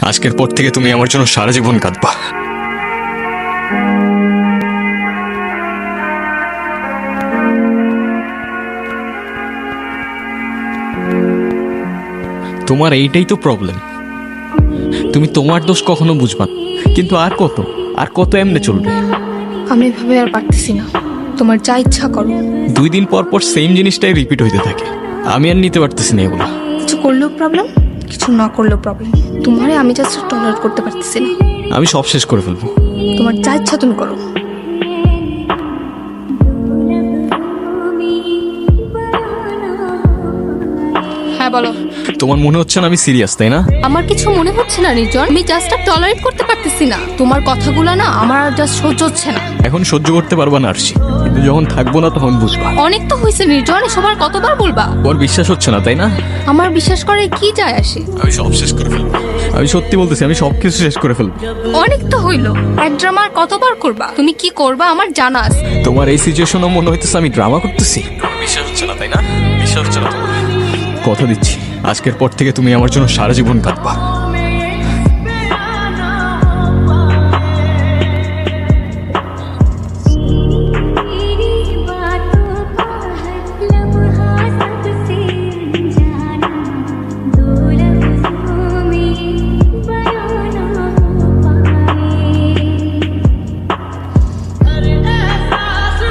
আজকের পর থেকে তুমি আমার জন্য সারা জীবন কাঁদবা। তোমার এইটাই তো প্রবলেম, তুমি তোমার দোষ কখনো বুঝবা না। কিন্তু আর কত এমনি চলবে? আমি এভাবে আর পারতেছি না, তোমার যা ইচ্ছা করো। 2 দিন পর পর সেম জিনিসটাই রিপিট হইতে থাকে, আমি আর নিতে পারতেছি না এগুলো। কিছু করলেও প্রবলেম, কিছু না করলেও প্রবলেম। তোমারে আমি জাস্ট টলারেট করতে পারতেছি না। আমি সব শেষ করে ফেলবো। তোমার যা ইচ্ছা তুমি করো। হ্যাঁ বলো। তোমার মনে হচ্ছে না আমি সিরিয়াস, তাই না? আমার কিছু মনে হচ্ছে না নির্জন, আমি জাস্ট টলারেট করতে পারতেছি না। তোমার কথাগুলো না আমার আর জাস্ট সহ্য হচ্ছে না। এখন সহ্য করতে পারবা না আরশি, কিন্তু যখন থাকবো না তখন বুঝবা। অনেক তো হয়েছে নির্জন, সবার কতবার বলবা? ওর বিশ্বাস হচ্ছে না, তাই না? আমার বিশ্বাস করে কি যায় আসে? আমি সব শেষ করে ফেলবো। আমি সত্যি বলতেছি, আমি সবকিছু শেষ করে ফেলবো। অনেক তো হইলো, এক ড্রামা আর কতবার করবা? তুমি কি করবা আমার জানা আছে। তোমার এই সিচুয়েশনও মনে হইতেছে আমি ড্রামা করতেছি। বিশ্বাস হচ্ছে না, তাই না? বিশ্বাস হচ্ছে না তোমার? কথা দিচ্ছি, আজকের পর থেকে তুমি আমার জন্য সারা জীবন কাঁদবা।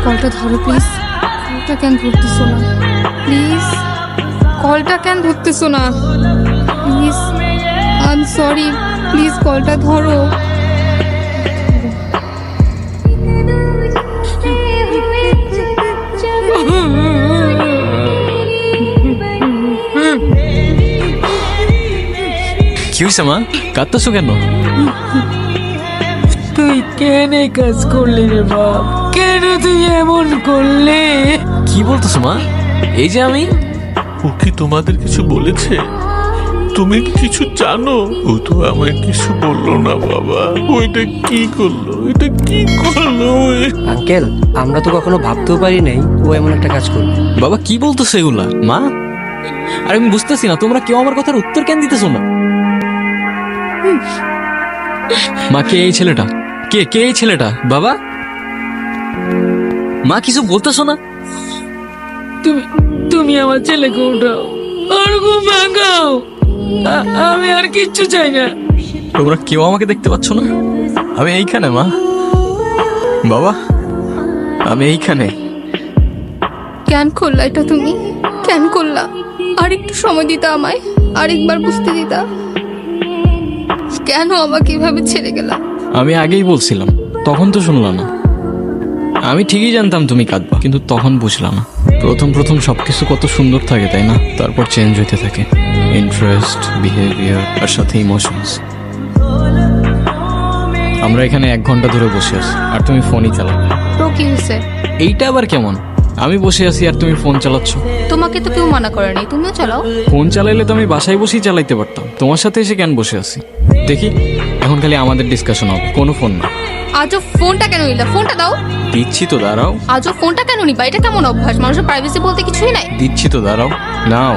কলটা ধরো প্লিজ। কলটা কেন ধরতেছো না প্লিজ? কলটা কেন ধরতেছো না please? I am sorry, please কলটা ধরো। কি হয়েছে মা, কাঁদতেছো কেন? তুই কেন এই কাজ করলি রে বাপ? কেন তুই এমন করলি? কি বলতেছো মা? এই যে আমি। ও কি তোমাদের কিছু বলেছে? তুমি কি কিছু জানো? ও তো আমায় কিছু বললো না বাবা। ওইটা কি করলো? এটা কি করলো? আঙ্কেল, আমরা তো কখনো ভাবতেও পারি নাই ও এমন একটা কাজ করবে। বাবা কি বলতেছো এগুলা মা? আর আমি বুঝতেছি না, তোমরা কেউ আমার কথার উত্তর কেন দিতেছো না? মা, কে এই ছেলেটা? কে এই ছেলেটা? বাবা, মা কিছু বলতেছো না? তুমি আমার ছেলেকে উঠাও, আর ঘুম ভাঙাও। আমি আর কিচ্ছু চাই না। তোমরা কেউ আমাকে দেখতে পাচ্ছ না? আমি এইখানে মা, বাবা, আমি এইখানে। কেন করলা এটা তুমি? কেন করলা? আর একটু সময় দিতা আমায়, আরেকবার বুঝতে দিতা। কেন আমাকে এভাবে ছেড়ে গেলা? আমি আগেই বলছিলাম, তখন তো শুনলা না। আমি ঠিকই জানতাম তুমি কাঁদবা, কিন্তু তখন বুঝলাম না। প্রথম সবকিছু কত সুন্দর থাকে, তাই না? তারপর চেঞ্জ হইতে থাকে, ইন্টারেস্ট, বিহেভিয়ার আর সাথে ইমোশনস। আমরা এখানে 1 ঘন্টা ধরে বসে আছি আর তুমি ফোনই চালাও। তো কি হয়েছে? এইটা আবার কেমন? আমি বসে আছি আর তুমি ফোন চালাচ্ছ। তোমাকে তো কেউ মানা করেনি, তুমিও চালাও। ফোন চালাইলে তো আমি বাসায় বসেই চালাইতে পারতাম, তোমার সাথে এসে কেন বসে আছি? দেখি, এখন খালি আমাদের ডিসকাশন হবে, কোনো ফোন না। আজও ফোনটা কেন নিলা? ফোনটা দাও। দিচ্ছি তো, দাঁড়াও। আজও ফোনটা কেন নিবা? এটা কেমন অভ্যাস? মানুষের প্রাইভেসি বলতে কিছুই নাই। দিচ্ছি তো, দাঁড়াও। নাও।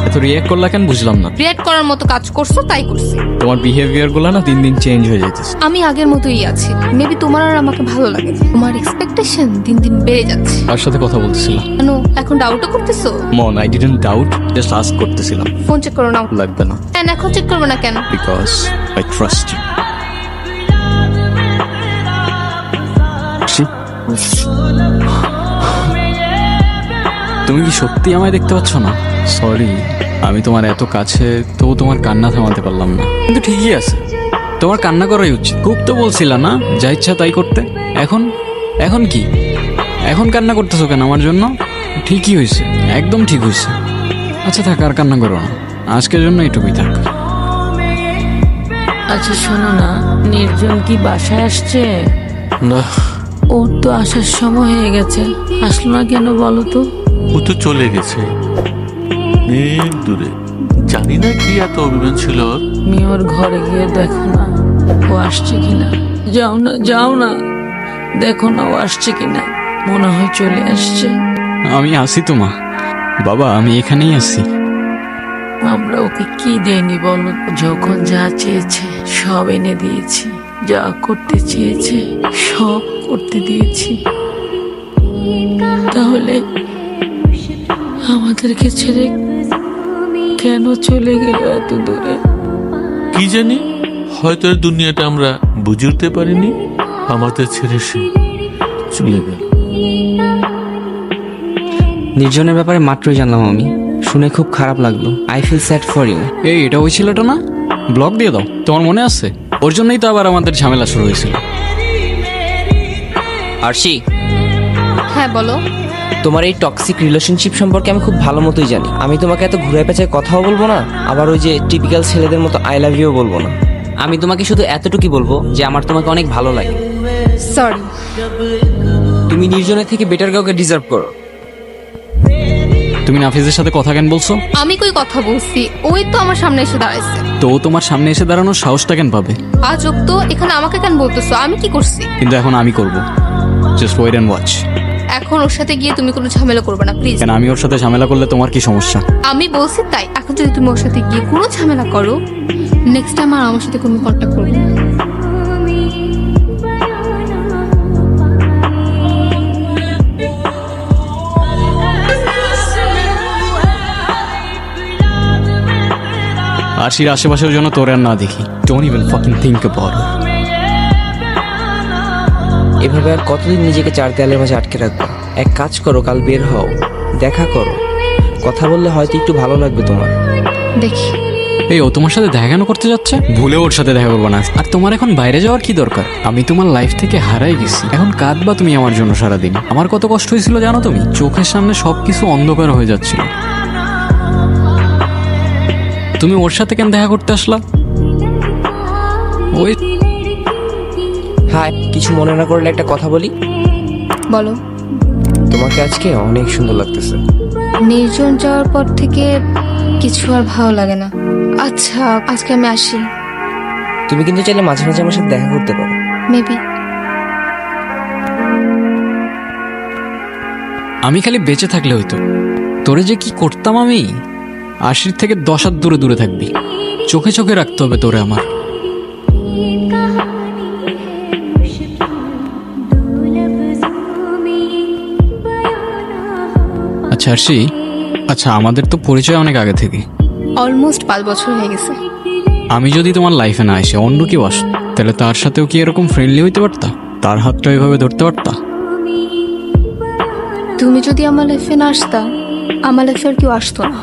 এত রিয়াক্ট করলা কেন বুঝলাম না। রিয়েক্ট করার মতো কাজ করছো তাই করছি। তোমার বিহেভিয়ার গুলো না দিন দিন চেঞ্জ হয়ে যাইতেছে। আমি আগের মতোই আছি, মেবি তোমার আর আমাকে ভালো লাগে। তোমার এক্সপেকটেশন দিন দিন বেড়ে যাচ্ছে। কার সাথে কথা বলতেছিলাম? কেন এখন ডাউটও করতেছো? মন, I didn't doubt, just ask করতেছিলাম। ফোন চেক করো নাও। লাগবে না, কেন এখন চেক করবে না কেন? Because I trust you. তুমি কি সত্যি আমায় দেখতে পাচ্ছ না? সরি, আমি তোমার এত কাছে, তবু তোমার কান্না থামাতে পারলাম না। কিন্তু ঠিকই আছে, তোমার কান্না করাই উচিত। খুব তো বলছিলা না যা ইচ্ছা তাই করতে। এখন কি? এখন কান্না করতেছো কেন আমার জন্য? ঠিকই হয়েছে, একদম ঠিক হয়েছে। আচ্ছা থাক, আর কান্না করো না, আজকের জন্য এটুকুই থাক। আচ্ছা শোনো না, নির্জন কি বাসায় আসছে? না, ওর তো আসার সময় হয়ে গেছে, আসলো না কেন বলো তো? ও তো চলে গেছে অনেক দূরে। জানি না কি এত অভিমান ছিল ওর। তুমি ওর ঘরে গিয়ে দেখো না ও আসছে কিনা। যাও না, দেখো না ও আসছে কিনা। মনে হয় চলে আসছে। আমি আসি তো মা। বাবা, আমি এখানেই আছি। আমরা ওকে কি দেয়নি বলো? যখন যা চেয়েছে সব এনে দিয়েছি, যা করতে চেয়েছে সব করতে দিয়েছি। তাহলে আমাদেরকে ছেড়ে কেন চলে গেল এত দূরে? কি জানি, হয়তো এই দুনিয়াটা আমরা বুঝে উঠতে পারিনি। আমাদের ছেড়ে সে চলে গেল। নির্জনের ব্যাপারে মাত্রই জানলাম আমি, শুনে খুব খারাপ লাগলো। I feel sad for you. এই এটা ওই ছেলেটা না? ব্লক দিয়ে দাও, তোমার মনে আছে? ওর জন্যই তো আবার আমাদের ঝামেলা শুরু হয়েছিল। আরশি, হ্যাঁ বলো। তোমার এই টক্সিক রিলেশনশিপ সম্পর্কে আমি খুব ভালো মতোই জানি। আমি তোমাকে এত ঘুরে পেঁচায় কথাও বলবো না, আবার ওই যে টিপিক্যাল ছেলেদের মতো আই লাভ ইউ বলবো না। আমি তোমাকে শুধু এতটুকুই বলবো যে আমার তোমাকে অনেক ভালো লাগে। সরি। তুমি নির্জনের থেকে বেটার কাউকে ডিজার্ভ করো। তুমি নাফিজের সাথে কথা কেন বলছো? আমি কই কথা বলছি, ওই তো আমার সামনে এসে দাঁড়াইছে। তো ও তোমার সামনে এসে দাঁড়ানোর সাহসটা কেন পাবে? আজব তো, এখানে আমাকে কেন বলতেছো? আমি কি করছি? কিন্তু এখন আমি করব। Just wait and watch. এখন ওর সাথে গিয়ে তুমি কোনো ঝামেলা করবে না প্লিজ। কেন, আমি ওর সাথে ঝামেলা করলে তোমার কি সমস্যা? আমি বলছি তাই। এখন যদি তুমি ওর সাথে গিয়ে কোনো ঝামেলা করো, নেক্সট টাইম আর আমার সাথে কোনো কন্ট্যাক্ট করবে না। আরশির আশেপাশের জন্য তোর আর না দেখি। Don't even fucking think about it. এভাবে আর কতদিন নিজেকে চার দেয়ালের মাঝে আটকে রাখবো? এক কাজ করো, কাল বের হও, দেখা করো, কথা বললে হয়তো একটু ভালো লাগবে তোমার। দেখি। এই ও তোমার সাথে দেখা কেন করতে যাচ্ছে? ভুলে ওর সাথে দেখা করবো না। আর তোমার এখন বাইরে যাওয়ার কি দরকার? আমি তোমার লাইফ থেকে হারাই গেছি, এখন কাঁদবা তুমি আমার জন্য সারাদিন। আমার কত কষ্ট হয়েছিল জানো তুমি? চোখের সামনে সবকিছু অন্ধকার হয়ে যাচ্ছিল। তুমি ওর সাথে কেন দেখা করতে আসলা? ওই হ্যাঁ, কিছু মনে না করলে একটা কথা বলি। বলো। তোমাকে আজকে অনেক সুন্দর লাগতেছে। নির্জন যাওয়ার পর থেকে কিছু আর ভালো লাগে না। আচ্ছা, আজকে আমি আসি। তুমি কিন্তু চাইলে মাঝে মাঝে আমার সাথে দেখা করতে পারো। মেবি। আমি খালি বেঁচে থাকলে হইতো। তোরে যে কি করতাম আমি! আশির থেকে 10 হাত দূরে দূরে থাকবি। চোখে চোখে রাখতে হবে তোরে আমার। আচ্ছা আরশি, আচ্ছা আমাদের তো পরিচয় অনেক আগে থেকে। অলমোস্ট 5 বছর হয়ে গেছে। আমি যদি তোমার লাইফে না এসে অন্য কেউ আস, তাহলে তার সাথেও কি এরকম ফ্রেন্ডলি হইতে পারতা? তার হাতটা এভাবে ধরতে পারতা? তুমি যদি আমার লাইফে না আসতা, আমার লাইফে আর কেউ আসতো না।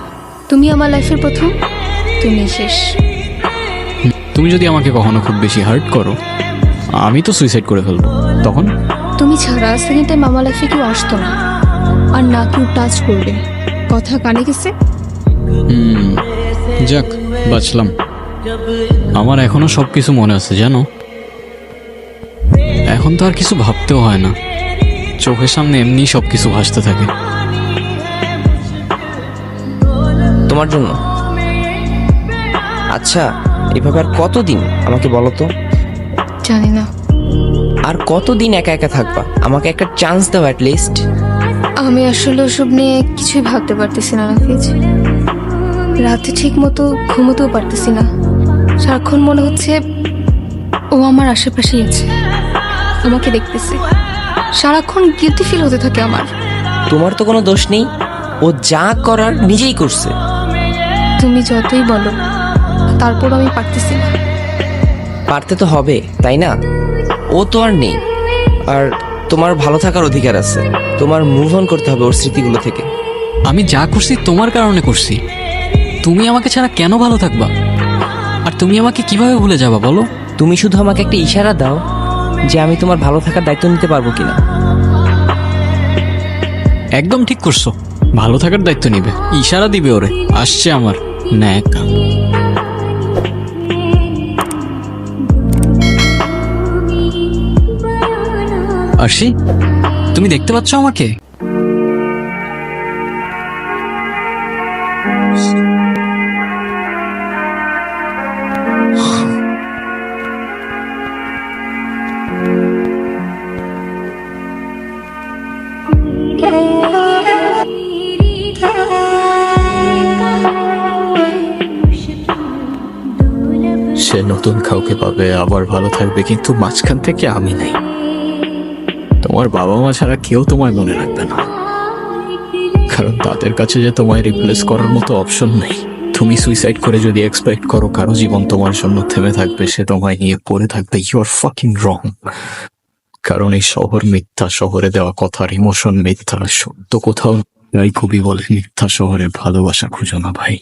তুমি আমার লাইফের প্রথম, তুমি শেষ। তুমি যদি আমাকে কখনো খুব বেশি হার্ট করো, আমি তো সুইসাইড করে ফেলবো। তখন তুমি ছাড়া সেকেন্ড টাইম আমার লাইফে কেউ আসতো না, আর না কেউ টাচ করবে। কথা কানে গেছে? যাক, বাঁচলাম। আমার এখনো সবকিছু মনে আছে জানো। এখন তো আর কিছু ভাবতেও হয় না, চোখের সামনে এমনি সবকিছু ভাসতে থাকে। তোমার জন্য। আচ্ছা, এভাবে আর কতদিন আমাকে বলো তো? জানি না। আর কতদিন একা একা থাকবা? আমাকে একটা চান্স দাও অ্যাট লিস্ট। আমি আসলে ওসব নিয়ে কিছুই ভাবতে পারতেছি না নাফিজ। রাতে ঠিক মতো ঘুমোতেও পারতেছি না। সারাক্ষণ মনে হচ্ছে ও আমার আশেপাশেই আছে, আমাকে দেখতেছে। সারাক্ষণ গিলটি ফিল হতে থাকে আমার। তোমার তো কোনো দোষ নেই, ও যা করার নিজেই করছে। তুমি যতই বলো, তারপর আমি পারতেছি না। পারতে তো হবে, তাই না? ও তো আর নেই, আর তোমার ভালো থাকার অধিকার আছে। তোমার মুভ অন করতে হবে ওর স্মৃতিগুলো থেকে। আমি যা করছি তোমার কারণে করছি। তুমি আমাকে ছাড়া কেন ভালো থাকবা? আর তুমি আমাকে কিভাবে ভুলে যাবা বলো? তুমি শুধু আমাকে একটা ইশারা দাও যে আমি তোমার ভালো থাকার দায়িত্ব নিতে পারবো কিনা। একদম ঠিক করছো, ভালো থাকার দায়িত্ব নিবে। ইশারা দিবে ওরে। আসছে আমার ন্যাকা। আরশি, তুমি দেখতে পাচ্ছ আমাকে? সে নতুন কাউকে পাবে, আবার ভালো থাকবে, কিন্তু মাঝখান থেকে আমি নেই। তোমার বাবা মা ছাড়া কেউ তোমায় মনে রাখবে না, কারণ তাদের কাছে যে তোমায় রিপ্লেস করার মতো অপশন নেই। তুমি সুইসাইড করে যদি এক্সপেক্ট করো কারো জীবন তোমার জন্য থেমে থাকবে, সে তোমায় নিয়ে পড়ে থাকবে, ইউ আর ফাকিং রং। কারণ এই শহর মিথ্যা, শহরে দেওয়া কথার ইমোশন মিথ্যা, সত্য কোথাও। তাই কবি বলে, মিথ্যা শহরে ভালোবাসা খুঁজো না ভাই।